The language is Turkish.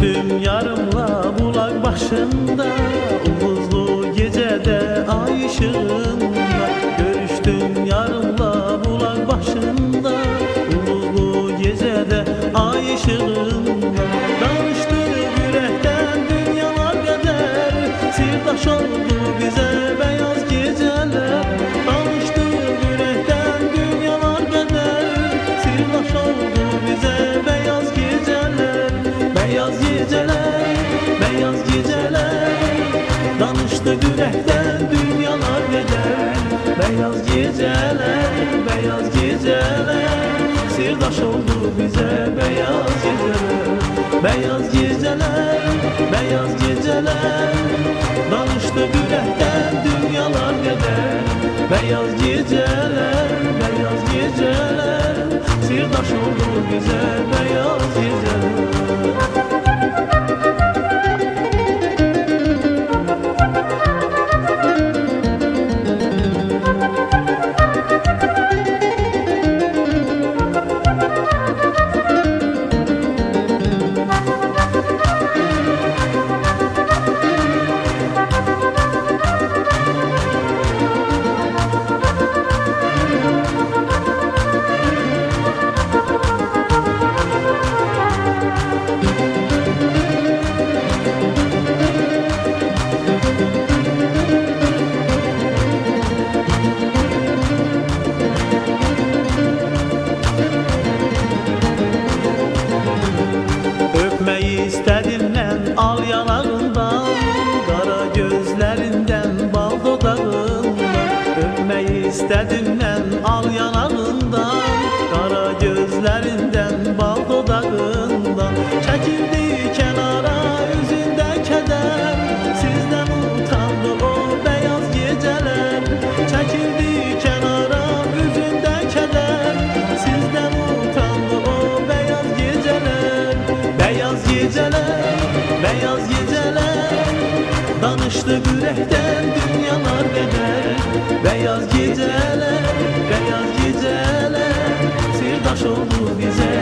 Görüştüm yarımla bulak başında, ufuzlu gecede ay ışığında. Görüştüm yarımla bulak başında, ufuzlu gecede ay ışığında. Danıştık yürekten dünyalar kadar, sirdaş oldu bize beyaz geceler. Danıştık yürekten dünyalar kadar, sirdaş oldu bize beyaz geceler. Beyaz geceler, beyaz geceler, danıştık yürekten dünyalar kadar. Beyaz geceler, beyaz geceler, sirdaş oldu bize beyaz geceler. Beyaz geceler, beyaz geceler, danıştık yürekten dünyalar kadar. Beyaz geceler, beyaz geceler, sirdaş oldu bize beyaz geceler. Öpmeyi istedim ben al yanağından, kara gözlerinden bal dudağından. Öpmeyi istedim ben al yanağından, kara gözlerinden bal dudağından. Çekildi kenara yüzünde keder, sizden utandı o beyaz geceler. Çekildi kenara yüzünde keder, sizden utandı o beyaz geceler. Beyaz geceler, beyaz geceler, danıştık yürekten dünyalar kadar. Beyaz geceler, beyaz geceler, sirdaş oldu bize